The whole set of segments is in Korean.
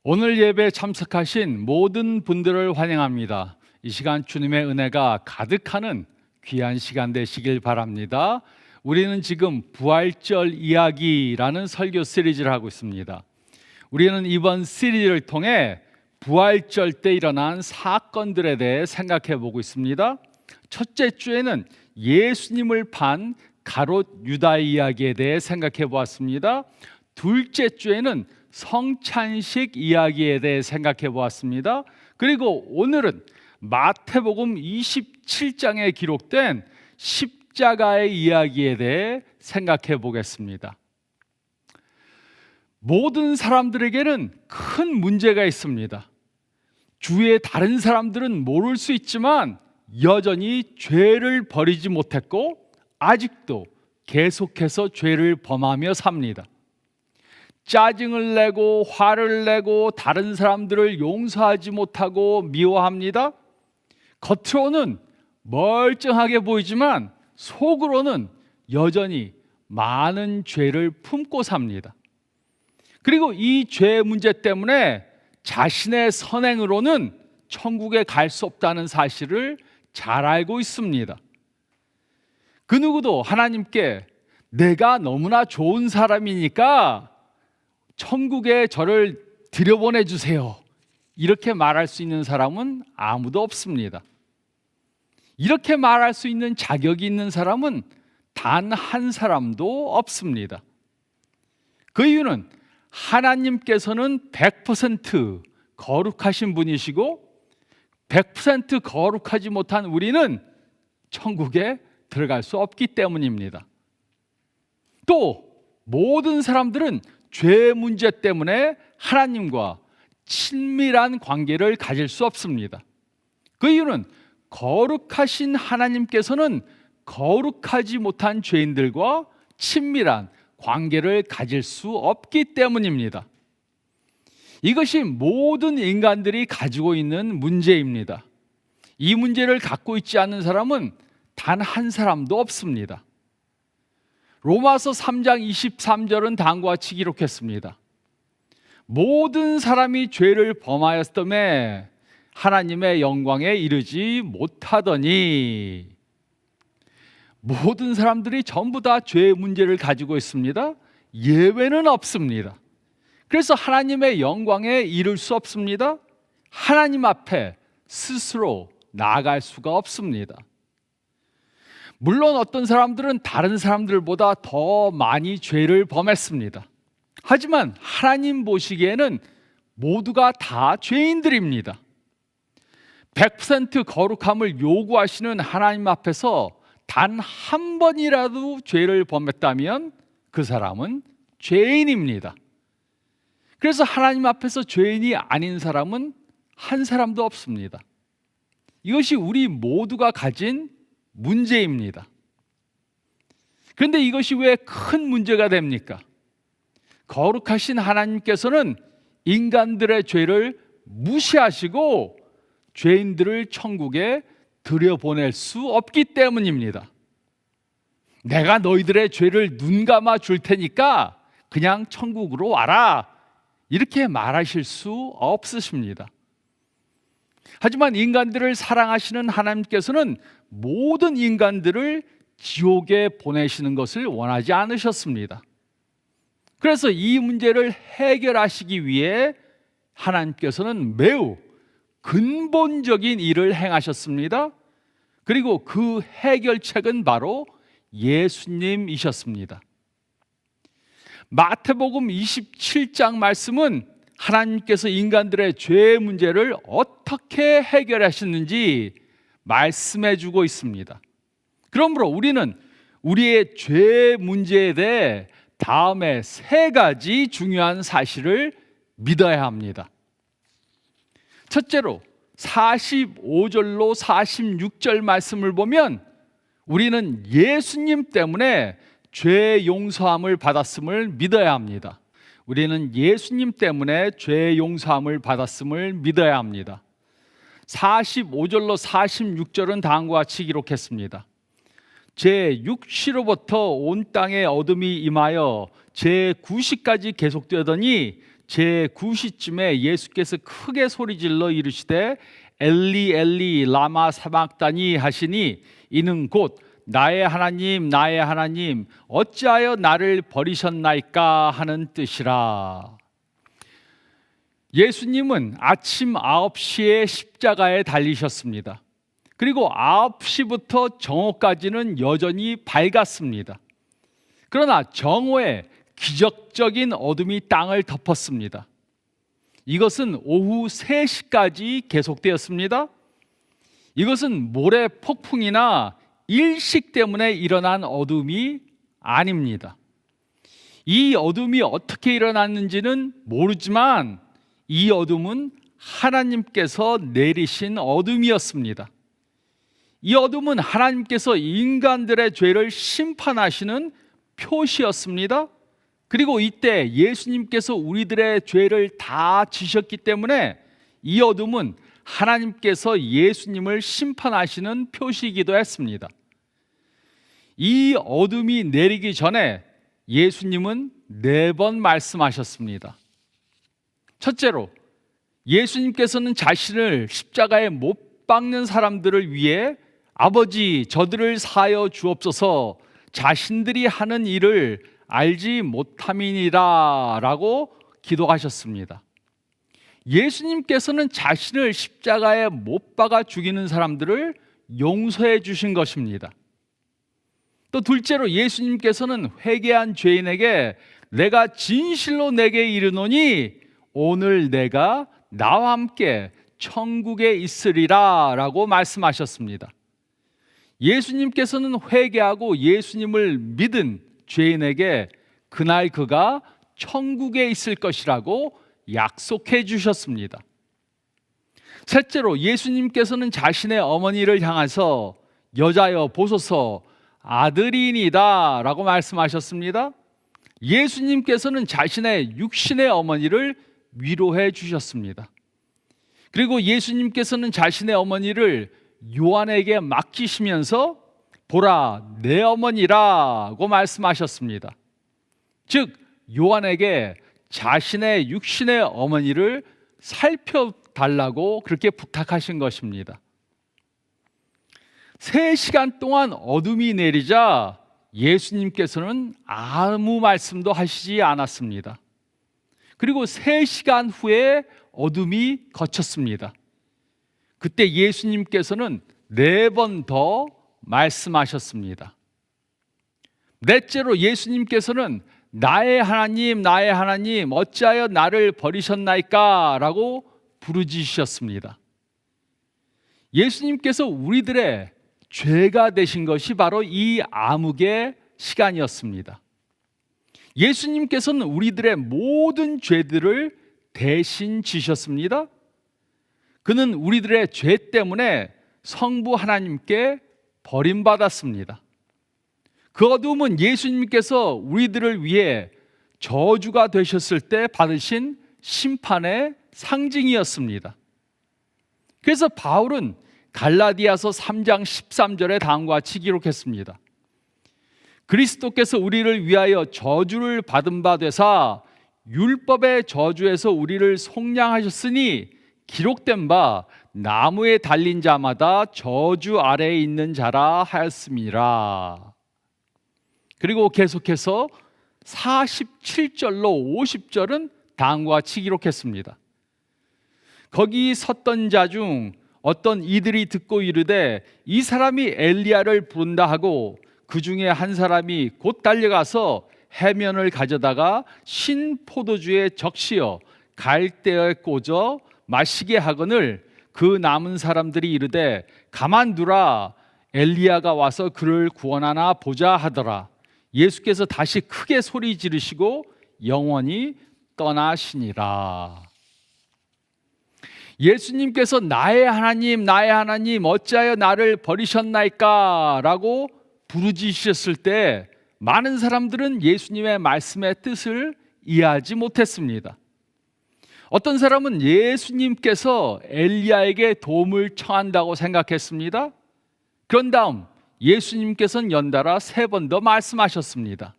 오늘 예배에 참석하신 모든 분들을 환영합니다. 이 시간 주님의 은혜가 가득하는 귀한 시간 되시길 바랍니다. 우리는 지금 부활절 이야기라는 설교 시리즈를 하고 있습니다. 우리는 이번 시리즈를 통해 부활절 때 일어난 사건들에 대해 생각해 보고 있습니다. 첫째 주에는 예수님을 판 가롯 유다의 이야기에 대해 생각해 보았습니다. 둘째 주에는 성찬식 이야기에 대해 생각해 보았습니다. 그리고 오늘은 마태복음 27장에 기록된 십자가의 이야기에 대해 생각해 보겠습니다. 모든 사람들에게는 큰 문제가 있습니다. 주위의 다른 사람들은 모를 수 있지만 여전히 죄를 버리지 못했고 아직도 계속해서 죄를 범하며 삽니다. 짜증을 내고 화를 내고 다른 사람들을 용서하지 못하고 미워합니다. 겉으로는 멀쩡하게 보이지만 속으로는 여전히 많은 죄를 품고 삽니다. 그리고 이 죄 문제 때문에 자신의 선행으로는 천국에 갈 수 없다는 사실을 잘 알고 있습니다. 그 누구도 하나님께 내가 너무나 좋은 사람이니까 천국에 저를 들여보내 주세요, 이렇게 말할 수 있는 사람은 아무도 없습니다. 이렇게 말할 수 있는 자격이 있는 사람은 단 한 사람도 없습니다. 그 이유는 하나님께서는 100% 거룩하신 분이시고 100% 거룩하지 못한 우리는 천국에 들어갈 수 없기 때문입니다. 또 모든 사람들은 죄 문제 때문에 하나님과 친밀한 관계를 가질 수 없습니다. 그 이유는 거룩하신 하나님께서는 거룩하지 못한 죄인들과 친밀한 관계를 가질 수 없기 때문입니다. 이것이 모든 인간들이 가지고 있는 문제입니다. 이 문제를 갖고 있지 않은 사람은 단 한 사람도 없습니다. 로마서 3장 23절은 다음과 같이 기록했습니다. 모든 사람이 죄를 범하였음에 하나님의 영광에 이르지 못하더니, 모든 사람들이 전부 다 죄의 문제를 가지고 있습니다. 예외는 없습니다. 그래서 하나님의 영광에 이를 수 없습니다. 하나님 앞에 스스로 나아갈 수가 없습니다. 물론 어떤 사람들은 다른 사람들보다 더 많이 죄를 범했습니다. 하지만 하나님 보시기에는 모두가 다 죄인들입니다. 100% 거룩함을 요구하시는 하나님 앞에서 단 한 번이라도 죄를 범했다면 그 사람은 죄인입니다. 그래서 하나님 앞에서 죄인이 아닌 사람은 한 사람도 없습니다. 이것이 우리 모두가 가진 문제입니다. 그런데 이것이 왜 큰 문제가 됩니까? 거룩하신 하나님께서는 인간들의 죄를 무시하시고 죄인들을 천국에 들여보낼 수 없기 때문입니다. 내가 너희들의 죄를 눈감아 줄 테니까 그냥 천국으로 와라, 이렇게 말하실 수 없으십니다. 하지만 인간들을 사랑하시는 하나님께서는 모든 인간들을 지옥에 보내시는 것을 원하지 않으셨습니다. 그래서 이 문제를 해결하시기 위해 하나님께서는 매우 근본적인 일을 행하셨습니다. 그리고 그 해결책은 바로 예수님이셨습니다. 마태복음 27장 말씀은 하나님께서 인간들의 죄 문제를 어떻게 해결하셨는지 말씀해 주고 있습니다. 그러므로 우리는 우리의 죄 문제에 대해 다음에 세 가지 중요한 사실을 믿어야 합니다. 첫째로 45절로 46절 말씀을 보면 우리는 예수님 때문에 죄 용서함을 받았음을 믿어야 합니다. 우리는 예수님 때문에 죄 용서함을 받았음을 믿어야 합니다. 45절로 46절은 다음과 같이 기록했습니다. 제 6시로부터 온 땅에 어둠이 임하여 제 9시까지 계속되더니 제9시쯤에 예수께서 크게 소리질러 이르시되 엘리 엘리 라마 사박다니 하시니 이는 곧 나의 하나님 어찌하여 나를 버리셨나이까 하는 뜻이라. 예수님은 아침 9시에 십자가에 달리셨습니다. 그리고 9시부터 정오까지는 여전히 밝았습니다. 그러나 정오에 기적적인 어둠이 땅을 덮었습니다. 이것은 오후 3시까지 계속되었습니다. 이것은 모래 폭풍이나 일식 때문에 일어난 어둠이 아닙니다. 이 어둠이 어떻게 일어났는지는 모르지만 이 어둠은 하나님께서 내리신 어둠이었습니다. 이 어둠은 하나님께서 인간들의 죄를 심판하시는 표시였습니다. 그리고 이때 예수님께서 우리들의 죄를 다 지셨기 때문에 이 어둠은 하나님께서 예수님을 심판하시는 표시이기도 했습니다. 이 어둠이 내리기 전에 예수님은 4번 말씀하셨습니다. 첫째로, 예수님께서는 자신을 십자가에 못 박는 사람들을 위해 아버지 저들을 사하여 주옵소서, 자신들이 하는 일을 알지 못함이니라 라고 기도하셨습니다. 예수님께서는 자신을 십자가에 못 박아 죽이는 사람들을 용서해 주신 것입니다. 또 둘째로, 예수님께서는 회개한 죄인에게 내가 진실로 내게 이르노니 오늘 내가 나와 함께 천국에 있으리라 라고 말씀하셨습니다. 예수님께서는 회개하고 예수님을 믿은 죄인에게 그날 그가 천국에 있을 것이라고 약속해 주셨습니다. 셋째로, 예수님께서는 자신의 어머니를 향해서 여자여 보소서 아들이니다 라고 말씀하셨습니다. 예수님께서는 자신의 육신의 어머니를 위로해 주셨습니다. 그리고 예수님께서는 자신의 어머니를 요한에게 맡기시면서 보라 내 어머니라고 말씀하셨습니다. 즉 요한에게 자신의 육신의 어머니를 살펴달라고 그렇게 부탁하신 것입니다. 3시간 동안 어둠이 내리자 예수님께서는 아무 말씀도 하시지 않았습니다. 그리고 3시간 후에 어둠이 걷혔습니다. 그때 예수님께서는 4번 더 말씀하셨습니다. 넷째로, 예수님께서는 나의 하나님 어찌하여 나를 버리셨나이까 라고 부르짖으셨습니다. 예수님께서 우리들의 죄가 되신 것이 바로 이 암흑의 시간이었습니다. 예수님께서는 우리들의 모든 죄들을 대신 지셨습니다. 그는 우리들의 죄 때문에 성부 하나님께 버림받았습니다. 그 어둠은 예수님께서 우리들을 위해 저주가 되셨을 때 받으신 심판의 상징이었습니다. 그래서 바울은 갈라디아서 3장 13절에 다음과 같이 기록했습니다. 그리스도께서 우리를 위하여 저주를 받은 바 되사 율법의 저주에서 우리를 속량하셨으니 기록된 바 나무에 달린 자마다 저주 아래에 있는 자라 하였음이라. 그리고 계속해서 47절로 50절은 다음과 같이 기록했습니다. 거기 섰던 자 중 어떤 이들이 듣고 이르되 이 사람이 엘리야를 부른다 하고 그 중에 한 사람이 곧 달려가서 해면을 가져다가 신 포도주에 적시어 갈대에 꽂아 마시게 하거늘 그 남은 사람들이 이르되 가만두라 엘리야가 와서 그를 구원하나 보자 하더라. 예수께서 다시 크게 소리 지르시고 영원히 떠나시니라. 예수님께서 나의 하나님 어찌하여 나를 버리셨나이까 라고 부르짖으셨을 때 많은 사람들은 예수님의 말씀의 뜻을 이해하지 못했습니다. 어떤 사람은 예수님께서 엘리야에게 도움을 청한다고 생각했습니다. 그런 다음 예수님께서는 연달아 3번 더 말씀하셨습니다.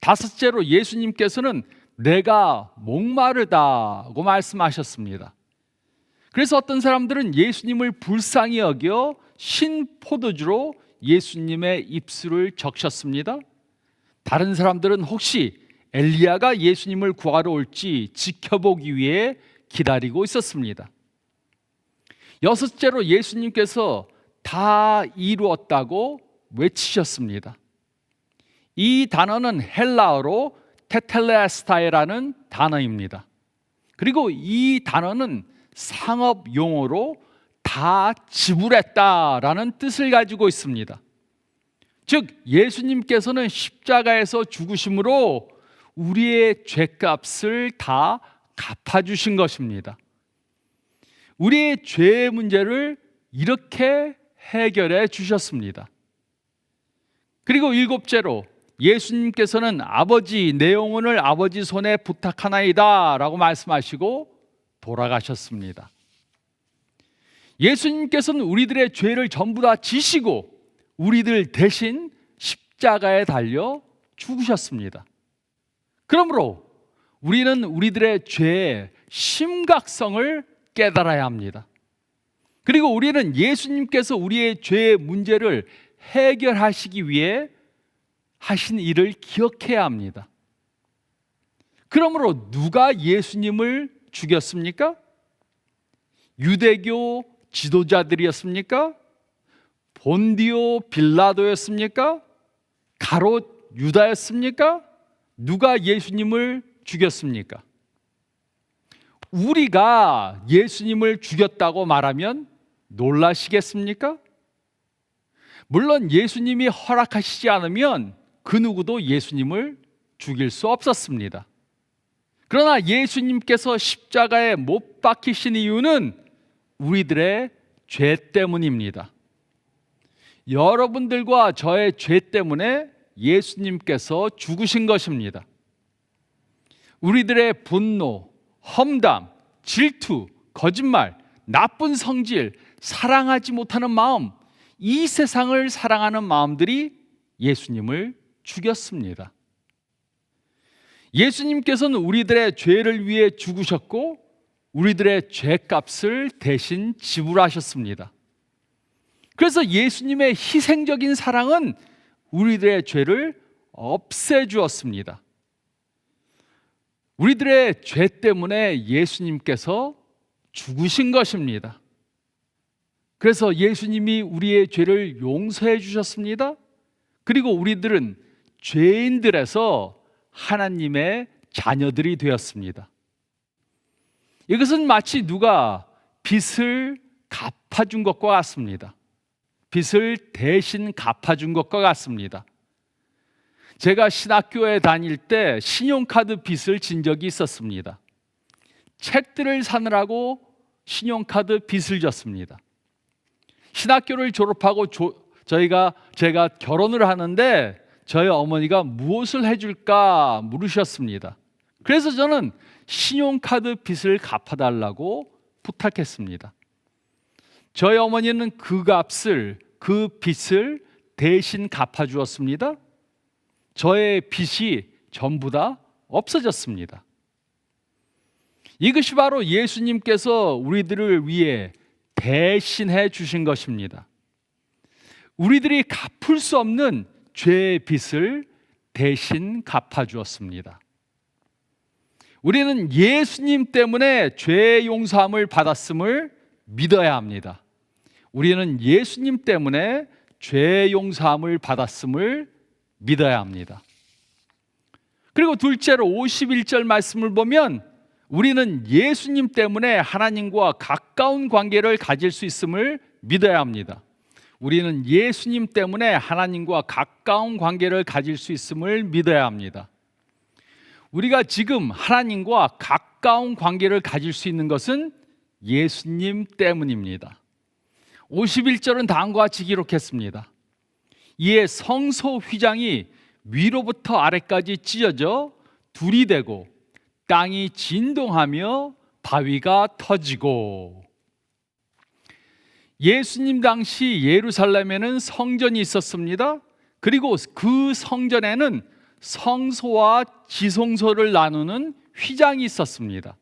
다섯째로, 예수님께서는 내가 목마르다고 말씀하셨습니다. 그래서 어떤 사람들은 예수님을 불쌍히 여겨 신 포도주로 예수님의 입술을 적셨습니다. 다른 사람들은 혹시 엘리야가 예수님을 구하러 올지 지켜보기 위해 기다리고 있었습니다. 여섯째로 예수님께서 다 이루었다고 외치셨습니다. 이 단어는 헬라어로 테텔레스타이라는 단어입니다. 그리고 이 단어는 상업 용어로 다 지불했다라는 뜻을 가지고 있습니다. 즉 예수님께서는 십자가에서 죽으심으로 우리의 죄값을 다 갚아주신 것입니다. 우리의 죄의 문제를 이렇게 해결해 주셨습니다. 그리고 일곱째로 예수님께서는 아버지, 내 영혼을 아버지 손에 부탁하나이다 라고 말씀하시고 돌아가셨습니다. 예수님께서는 우리들의 죄를 전부 다 지시고 우리들 대신 십자가에 달려 죽으셨습니다. 그러므로 우리는 우리들의 죄의 심각성을 깨달아야 합니다. 그리고 우리는 예수님께서 우리의 죄의 문제를 해결하시기 위해 하신 일을 기억해야 합니다. 그러므로 누가 예수님을 죽였습니까? 유대교 지도자들이었습니까? 본디오 빌라도였습니까? 가롯 유다였습니까? 누가 예수님을 죽였습니까? 우리가 예수님을 죽였다고 말하면 놀라시겠습니까? 물론 예수님이 허락하시지 않으면 그 누구도 예수님을 죽일 수 없었습니다. 그러나 예수님께서 십자가에 못 박히신 이유는 우리들의 죄 때문입니다. 여러분들과 저의 죄 때문에 예수님께서 죽으신 것입니다. 우리들의 분노, 험담, 질투, 거짓말, 나쁜 성질, 사랑하지 못하는 마음, 이 세상을 사랑하는 마음들이 예수님을 죽였습니다. 예수님께서는 우리들의 죄를 위해 죽으셨고 우리들의 죄값을 대신 지불하셨습니다. 그래서 예수님의 희생적인 사랑은 우리들의 죄를 없애주었습니다. 우리들의 죄 때문에 예수님께서 죽으신 것입니다. 그래서 예수님이 우리의 죄를 용서해 주셨습니다. 그리고 우리들은 죄인들에서 하나님의 자녀들이 되었습니다. 이것은 마치 누가 빚을 갚아준 것과 같습니다. 빚을 대신 갚아준 것과 같습니다. 제가 신학교에 다닐 때 신용카드 빚을 진 적이 있었습니다. 책들을 사느라고 신용카드 빚을 졌습니다. 신학교를 졸업하고 제가 결혼을 하는데 저희 어머니가 무엇을 해줄까 물으셨습니다. 그래서 저는 신용카드 빚을 갚아달라고 부탁했습니다. 저희 어머니는 그 빚을 대신 갚아주었습니다. 저의 빚이 전부 다 없어졌습니다. 이것이 바로 예수님께서 우리들을 위해 대신해 주신 것입니다. 우리들이 갚을 수 없는 죄의 빚을 대신 갚아주었습니다. 우리는 예수님 때문에 죄의 용서함을 받았음을 믿어야 합니다. 우리는 예수님 때문에 죄의 용서함을 받았음을 믿어야 합니다. 그리고 둘째로 51절 말씀을 보면 우리는 예수님 때문에 하나님과 가까운 관계를 가질 수 있음을 믿어야 합니다. 우리는 예수님 때문에 하나님과 가까운 관계를 가질 수 있음을 믿어야 합니다. 우리가 지금 하나님과 가까운 관계를 가질 수 있는 것은 예수님 때문입니다. 51절은 다음과 같이 기록했습니다. 이에 성소 휘장이 위로부터 아래까지 찢어져 둘이 되고 땅이 진동하며 바위가 터지고. 예수님 당시 예루살렘에는 성전이 있었습니다. 그리고 그 성전에는 성소와 지성소를 나누는 휘장이 있었습니다.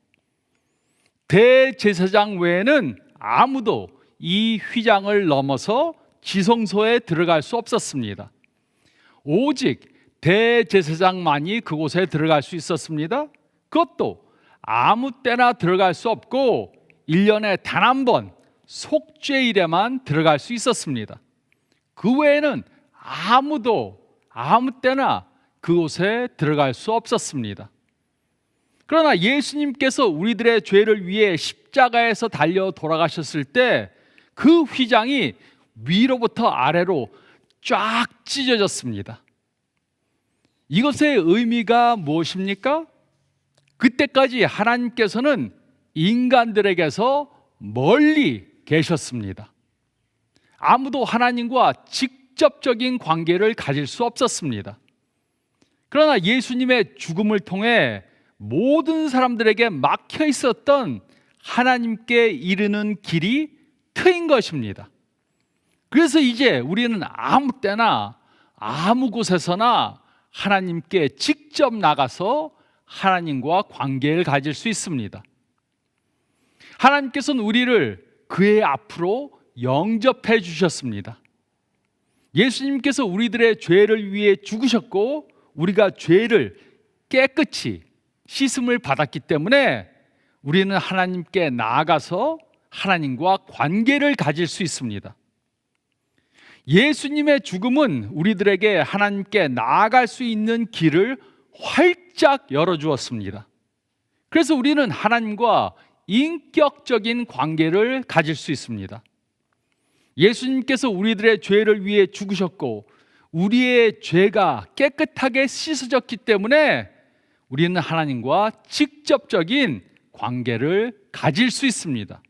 대제사장 외에는 아무도 이 휘장을 넘어서 지성소에 들어갈 수 없었습니다. 오직 대제사장만이 그곳에 들어갈 수 있었습니다. 그것도 아무 때나 들어갈 수 없고 1년에 단 한 번 속죄일에만 들어갈 수 있었습니다. 그 외에는 아무도 아무 때나 그곳에 들어갈 수 없었습니다. 그러나 예수님께서 우리들의 죄를 위해 십자가에서 달려 돌아가셨을 때 그 휘장이 위로부터 아래로 쫙 찢어졌습니다. 이것의 의미가 무엇입니까? 그때까지 하나님께서는 인간들에게서 멀리 계셨습니다. 아무도 하나님과 직접적인 관계를 가질 수 없었습니다. 그러나 예수님의 죽음을 통해 모든 사람들에게 막혀 있었던 하나님께 이르는 길이 트인 것입니다. 그래서 이제 우리는 아무 때나 아무 곳에서나 하나님께 직접 나가서 하나님과 관계를 가질 수 있습니다. 하나님께서는 우리를 그의 앞으로 영접해 주셨습니다. 예수님께서 우리들의 죄를 위해 죽으셨고 우리가 죄를 깨끗이 씻음을 받았기 때문에 우리는 하나님께 나아가서 하나님과 관계를 가질 수 있습니다. 예수님의 죽음은 우리들에게 하나님께 나아갈 수 있는 길을 활짝 열어주었습니다. 그래서 우리는 하나님과 인격적인 관계를 가질 수 있습니다. 예수님께서 우리들의 죄를 위해 죽으셨고 우리의 죄가 깨끗하게 씻어졌기 때문에 우리는 하나님과 직접적인 관계를 가질 수 있습니다.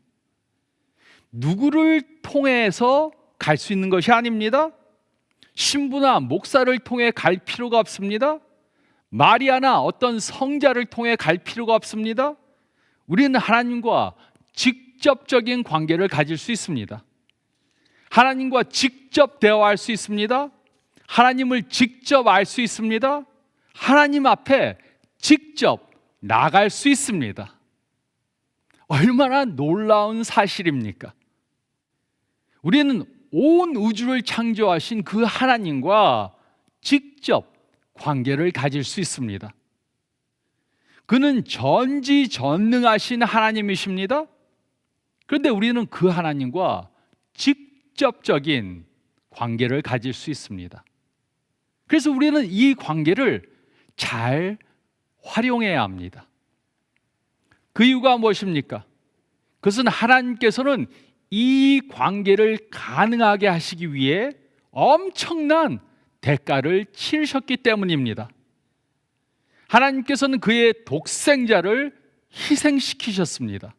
누구를 통해서 갈 수 있는 것이 아닙니다. 신부나 목사를 통해 갈 필요가 없습니다. 마리아나 어떤 성자를 통해 갈 필요가 없습니다. 우리는 하나님과 직접적인 관계를 가질 수 있습니다. 하나님과 직접 대화할 수 있습니다. 하나님을 직접 알 수 있습니다. 하나님 앞에 직접 나갈 수 있습니다. 얼마나 놀라운 사실입니까? 우리는 온 우주를 창조하신 그 하나님과 직접 관계를 가질 수 있습니다. 그는 전지전능하신 하나님이십니다. 그런데 우리는 그 하나님과 직접적인 관계를 가질 수 있습니다. 그래서 우리는 이 관계를 잘 활용해야 합니다. 그 이유가 무엇입니까? 그것은 하나님께서는 이 관계를 가능하게 하시기 위해 엄청난 대가를 치르셨기 때문입니다. 하나님께서는 그의 독생자를 희생시키셨습니다.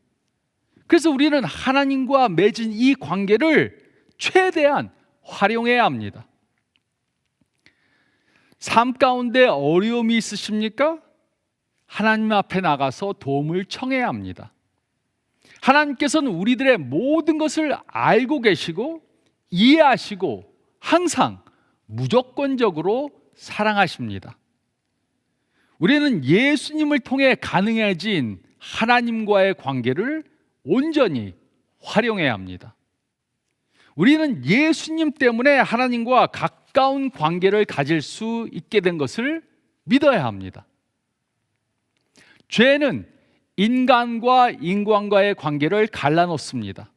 그래서 우리는 하나님과 맺은 이 관계를 최대한 활용해야 합니다. 삶 가운데 어려움이 있으십니까? 하나님 앞에 나가서 도움을 청해야 합니다. 하나님께서는 우리들의 모든 것을 알고 계시고 이해하시고 항상 무조건적으로 사랑하십니다. 우리는 예수님을 통해 가능해진 하나님과의 관계를 온전히 활용해야 합니다. 우리는 예수님 때문에 하나님과 가까운 관계를 가질 수 있게 된 것을 믿어야 합니다. 죄는 인간과 인간과의 관계를 갈라놓습니다.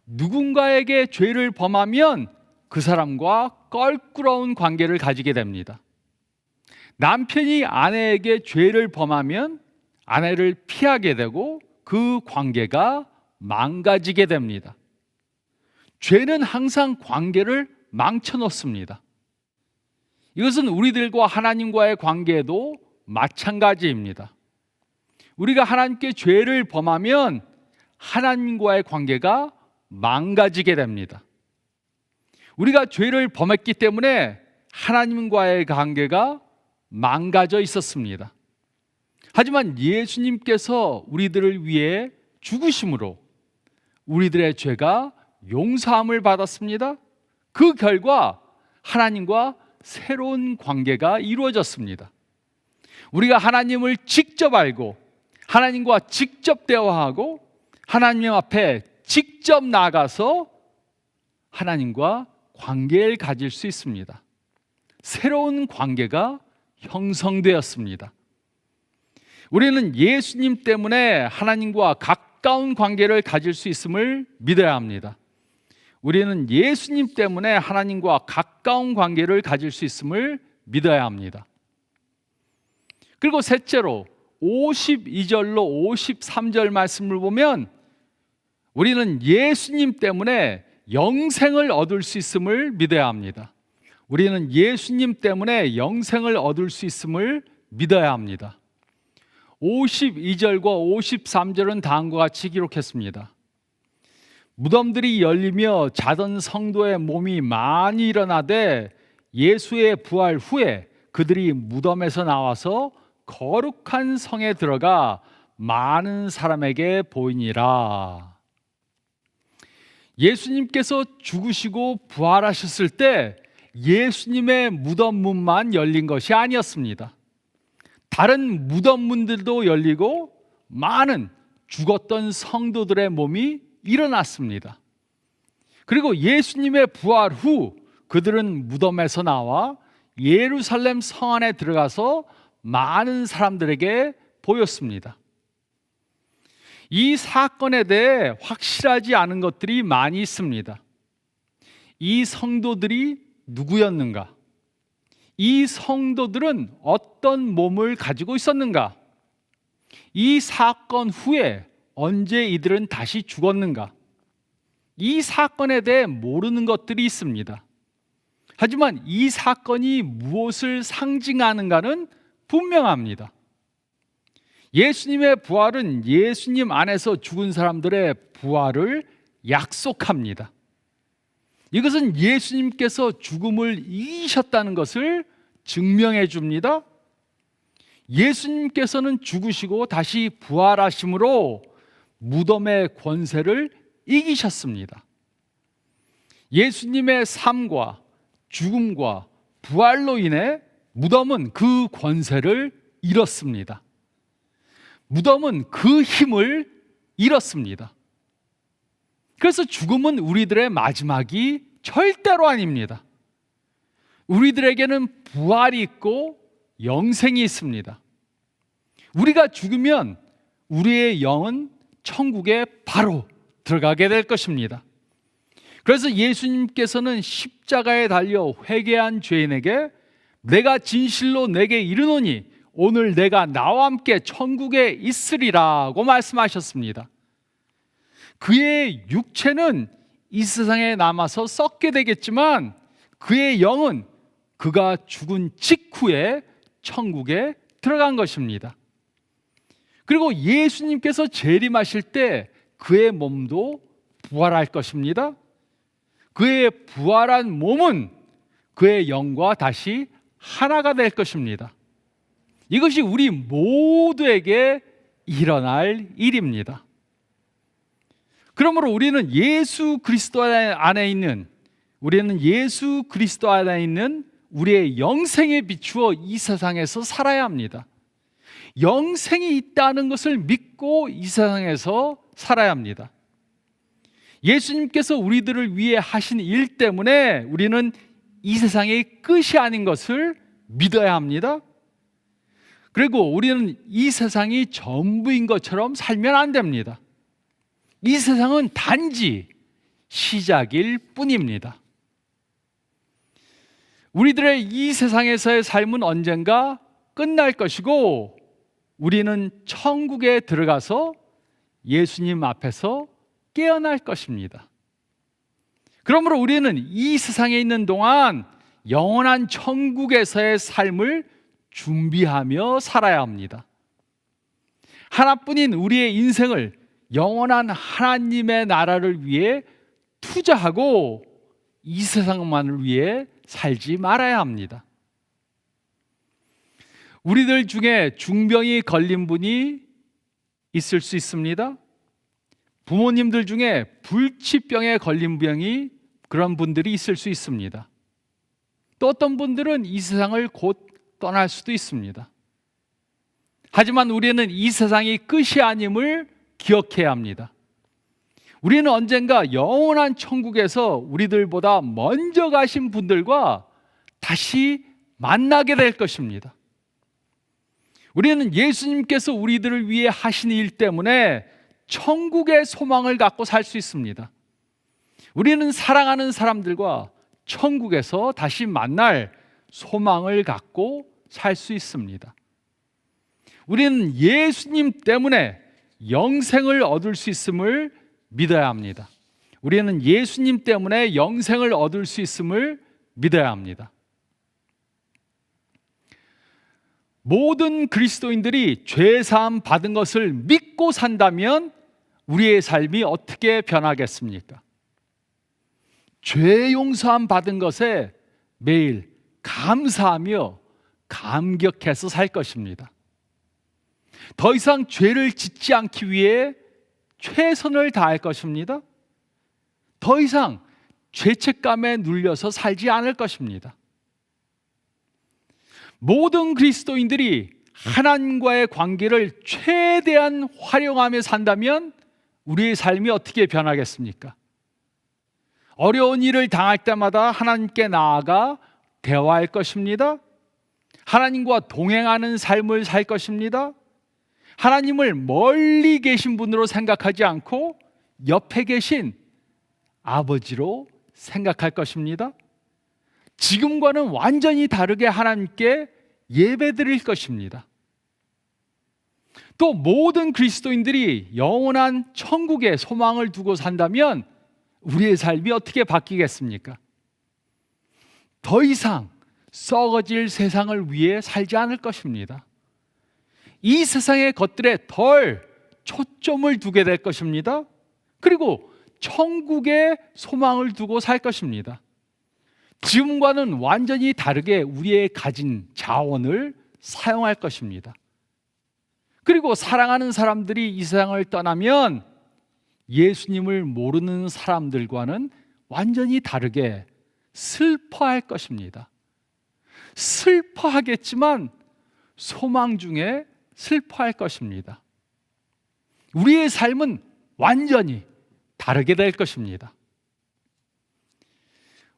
누군가에게 죄를 범하면 그 사람과 껄끄러운 관계를 가지게 됩니다. 남편이 아내에게 죄를 범하면 아내를 피하게 되고 그 관계가 망가지게 됩니다. 죄는 항상 관계를 망쳐놓습니다. 이것은 우리들과 하나님과의 관계도 마찬가지입니다. 우리가 하나님께 죄를 범하면 하나님과의 관계가 망가지게 됩니다. 우리가 죄를 범했기 때문에 하나님과의 관계가 망가져 있었습니다. 하지만 예수님께서 우리들을 위해 죽으심으로 우리들의 죄가 용서함을 받았습니다. 그 결과 하나님과 새로운 관계가 이루어졌습니다. 우리가 하나님을 직접 알고 하나님과 직접 대화하고 하나님 앞에 직접 나가서 하나님과 관계를 가질 수 있습니다. 새로운 관계가 형성되었습니다. 우리는 예수님 때문에 하나님과 가까운 관계를 가질 수 있음을 믿어야 합니다. 우리는 예수님 때문에 하나님과 가까운 관계를 가질 수 있음을 믿어야 합니다. 그리고 셋째로 52절로 53절 말씀을 보면 우리는 예수님 때문에 영생을 얻을 수 있음을 믿어야 합니다. 우리는 예수님 때문에 영생을 얻을 수 있음을 믿어야 합니다. 52절과 53절은 다음과 같이 기록했습니다. 무덤들이 열리며 자던 성도의 몸이 많이 일어나되 예수의 부활 후에 그들이 무덤에서 나와서 거룩한 성에 들어가 많은 사람에게 보이니라. 예수님께서 죽으시고 부활하셨을 때 예수님의 무덤 문만 열린 것이 아니었습니다. 다른 무덤 문들도 열리고 많은 죽었던 성도들의 몸이 일어났습니다. 그리고 예수님의 부활 후 그들은 무덤에서 나와 예루살렘 성 안에 들어가서 많은 사람들에게 보였습니다. 이 사건에 대해 확실하지 않은 것들이 많이 있습니다. 이 성도들이 누구였는가? 이 성도들은 어떤 몸을 가지고 있었는가? 이 사건 후에 언제 이들은 다시 죽었는가? 이 사건에 대해 모르는 것들이 있습니다. 하지만 이 사건이 무엇을 상징하는가는 분명합니다. 예수님의 부활은 예수님 안에서 죽은 사람들의 부활을 약속합니다. 이것은 예수님께서 죽음을 이기셨다는 것을 증명해 줍니다. 예수님께서는 죽으시고 다시 부활하심으로 무덤의 권세를 이기셨습니다. 예수님의 삶과 죽음과 부활로 인해 무덤은 그 권세를 잃었습니다. 무덤은 그 힘을 잃었습니다. 그래서 죽음은 우리들의 마지막이 절대로 아닙니다. 우리들에게는 부활이 있고 영생이 있습니다. 우리가 죽으면 우리의 영은 천국에 바로 들어가게 될 것입니다. 그래서 예수님께서는 십자가에 달려 회개한 죄인에게 내가 진실로 내게 이르노니 오늘 내가 나와 함께 천국에 있으리라고 말씀하셨습니다. 그의 육체는 이 세상에 남아서 썩게 되겠지만 그의 영은 그가 죽은 직후에 천국에 들어간 것입니다. 그리고 예수님께서 재림하실 때 그의 몸도 부활할 것입니다. 그의 부활한 몸은 그의 영과 다시 하나가 될 것입니다. 이것이 우리 모두에게 일어날 일입니다. 그러므로 우리는 예수 그리스도 안에 있는 우리의 영생에 비추어 이 세상에서 살아야 합니다. 영생이 있다는 것을 믿고 이 세상에서 살아야 합니다. 예수님께서 우리들을 위해 하신 일 때문에 우리는 이 세상의 끝이 아닌 것을 믿어야 합니다. 그리고 우리는 이 세상이 전부인 것처럼 살면 안 됩니다. 이 세상은 단지 시작일 뿐입니다. 우리들의 이 세상에서의 삶은 언젠가 끝날 것이고 우리는 천국에 들어가서 예수님 앞에서 깨어날 것입니다. 그러므로 우리는 이 세상에 있는 동안 영원한 천국에서의 삶을 준비하며 살아야 합니다. 하나뿐인 우리의 인생을 영원한 하나님의 나라를 위해 투자하고 이 세상만을 위해 살지 말아야 합니다. 우리들 중에 중병이 걸린 분이 있을 수 있습니다. 부모님들 중에 불치병에 걸린 그런 분들이 있을 수 있습니다. 또 어떤 분들은 이 세상을 곧 떠날 수도 있습니다. 하지만 우리는 이 세상이 끝이 아님을 기억해야 합니다. 우리는 언젠가 영원한 천국에서 우리들보다 먼저 가신 분들과 다시 만나게 될 것입니다. 우리는 예수님께서 우리들을 위해 하신 일 때문에 천국의 소망을 갖고 살 수 있습니다. 우리는 사랑하는 사람들과 천국에서 다시 만날 소망을 갖고 살 수 있습니다. 우리는 예수님 때문에 영생을 얻을 수 있음을 믿어야 합니다. 우리는 예수님 때문에 영생을 얻을 수 있음을 믿어야 합니다. 모든 그리스도인들이 죄 사함 받은 것을 믿고 산다면 우리의 삶이 어떻게 변하겠습니까? 죄 용서함 받은 것에 매일 감사하며 감격해서 살 것입니다. 더 이상 죄를 짓지 않기 위해 최선을 다할 것입니다. 더 이상 죄책감에 눌려서 살지 않을 것입니다. 모든 그리스도인들이 하나님과의 관계를 최대한 활용하며 산다면 우리의 삶이 어떻게 변하겠습니까? 어려운 일을 당할 때마다 하나님께 나아가 대화할 것입니다. 하나님과 동행하는 삶을 살 것입니다. 하나님을 멀리 계신 분으로 생각하지 않고 옆에 계신 아버지로 생각할 것입니다. 지금과는 완전히 다르게 하나님께 예배드릴 것입니다. 또 모든 그리스도인들이 영원한 천국에 소망을 두고 산다면 우리의 삶이 어떻게 바뀌겠습니까? 더 이상 썩어질 세상을 위해 살지 않을 것입니다. 이 세상의 것들에 덜 초점을 두게 될 것입니다. 그리고 천국에 소망을 두고 살 것입니다. 지금과는 완전히 다르게 우리의 가진 자원을 사용할 것입니다. 그리고 사랑하는 사람들이 이 세상을 떠나면 예수님을 모르는 사람들과는 완전히 다르게 슬퍼할 것입니다. 슬퍼하겠지만 소망 중에 슬퍼할 것입니다. 우리의 삶은 완전히 다르게 될 것입니다.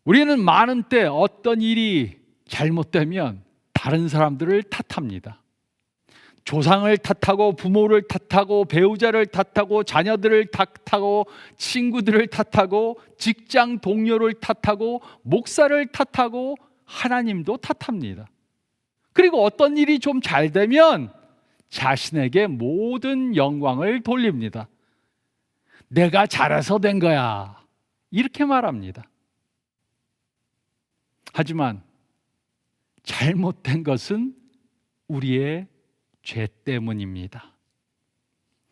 우리는 많은 때 어떤 일이 잘못되면 다른 사람들을 탓합니다. 조상을 탓하고 부모를 탓하고 배우자를 탓하고 자녀들을 탓하고 친구들을 탓하고 직장 동료를 탓하고 목사를 탓하고 하나님도 탓합니다. 그리고 어떤 일이 좀 잘 되면 자신에게 모든 영광을 돌립니다. 내가 잘해서 된 거야. 이렇게 말합니다. 하지만 잘못된 것은 우리의 죄 때문입니다.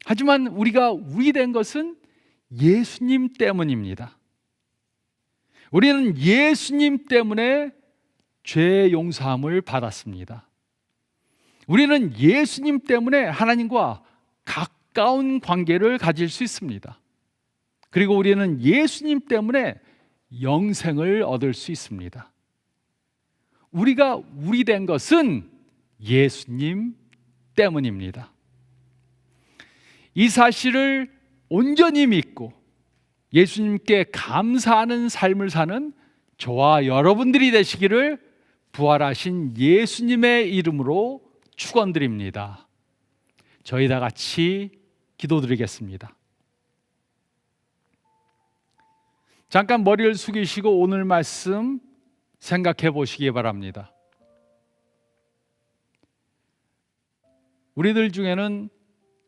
하지만 우리가 우리 된 것은 예수님 때문입니다. 우리는 예수님 때문에 죄 용서함을 받았습니다. 우리는 예수님 때문에 하나님과 가까운 관계를 가질 수 있습니다. 그리고 우리는 예수님 때문에 영생을 얻을 수 있습니다. 우리가 우리 된 것은 예수님 때문입니다. 이 사실을 온전히 믿고 예수님께 감사하는 삶을 사는 저와 여러분들이 되시기를 부활하신 예수님의 이름으로 축원드립니다. 저희 다 같이 기도드리겠습니다. 잠깐 머리를 숙이시고 오늘 말씀 생각해 보시기 바랍니다. 우리들 중에는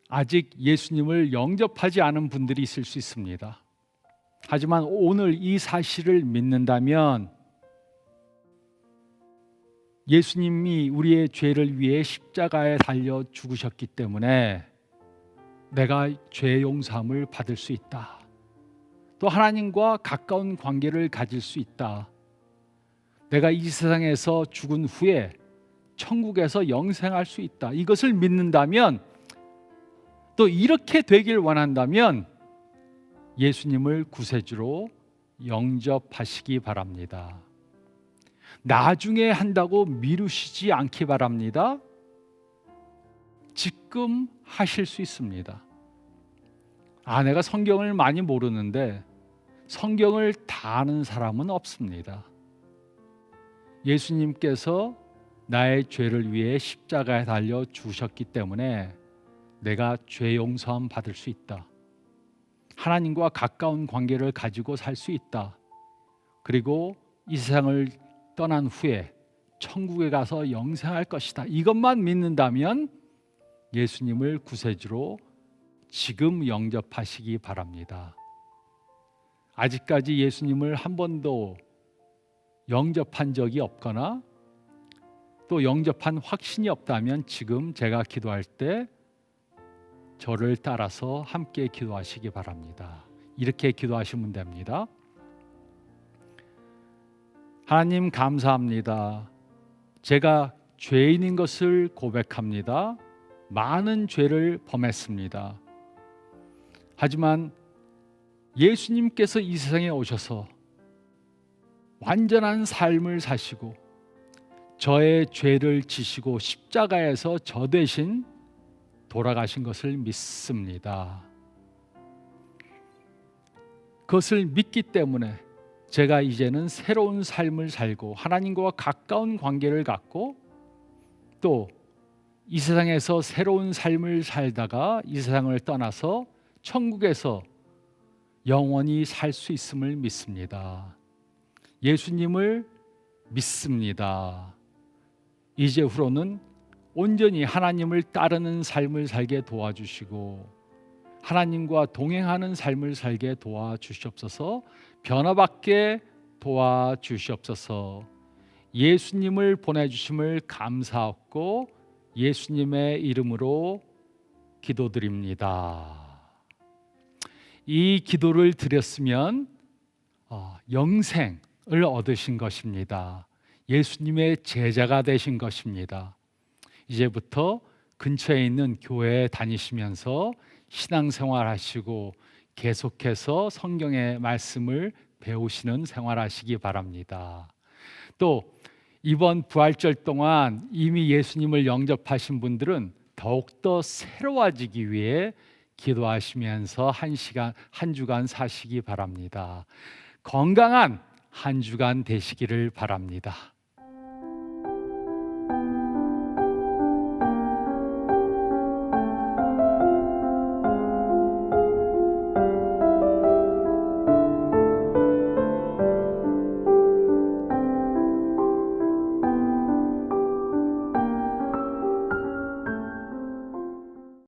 아직 예수님을 영접하지 않은 분들이 있을 수 있습니다. 하지만 오늘 이 사실을 믿는다면 예수님이 우리의 죄를 위해 십자가에 달려 죽으셨기 때문에 내가 죄 용서함을 받을 수 있다. 또 하나님과 가까운 관계를 가질 수 있다. 내가 이 세상에서 죽은 후에 천국에서 영생할 수 있다. 이것을 믿는다면, 또 이렇게 되길 원한다면 예수님을 구세주로 영접하시기 바랍니다. 나중에 한다고 미루시지 않기 바랍니다. 지금 하실 수 있습니다. 내가 성경을 많이 모르는데 성경을 다 아는 사람은 없습니다. 예수님께서 나의 죄를 위해 십자가에 달려 주셨기 때문에 내가 죄 용서함 받을 수 있다. 하나님과 가까운 관계를 가지고 살 수 있다. 그리고 이 세상을 떠난 후에 천국에 가서 영생할 것이다. 이것만 믿는다면 예수님을 구세주로 지금 영접하시기 바랍니다. 아직까지 예수님을 한 번도 영접한 적이 없거나 또 영접한 확신이 없다면 지금 제가 기도할 때 저를 따라서 함께 기도하시기 바랍니다. 이렇게 기도하시면 됩니다. 하나님 감사합니다. 제가 죄인인 것을 고백합니다. 많은 죄를 범했습니다. 하지만 예수님께서 이 세상에 오셔서 완전한 삶을 사시고 저의 죄를 지시고 십자가에서 저 대신 돌아가신 것을 믿습니다. 그것을 믿기 때문에 제가 이제는 새로운 삶을 살고 하나님과 가까운 관계를 갖고 또 이 세상에서 새로운 삶을 살다가 이 세상을 떠나서 천국에서 영원히 살 수 있음을 믿습니다. 예수님을 믿습니다. 이제후로는 온전히 하나님을 따르는 삶을 살게 도와주시고 하나님과 동행하는 삶을 살게 도와주시옵소서. 변화받게 도와주시옵소서. 예수님을 보내주심을 감사하고 예수님의 이름으로 기도드립니다. 이 기도를 드렸으면 영생을 얻으신 것입니다. 예수님의 제자가 되신 것입니다. 이제부터 근처에 있는 교회에 다니시면서 신앙생활 하시고 계속해서 성경의 말씀을 배우시는 생활하시기 바랍니다. 또 이번 부활절 동안 이미 예수님을 영접하신 분들은 더욱더 새로워지기 위해 기도하시면서 한 주간 사시기 바랍니다. 건강한 한 주간 되시기를 바랍니다.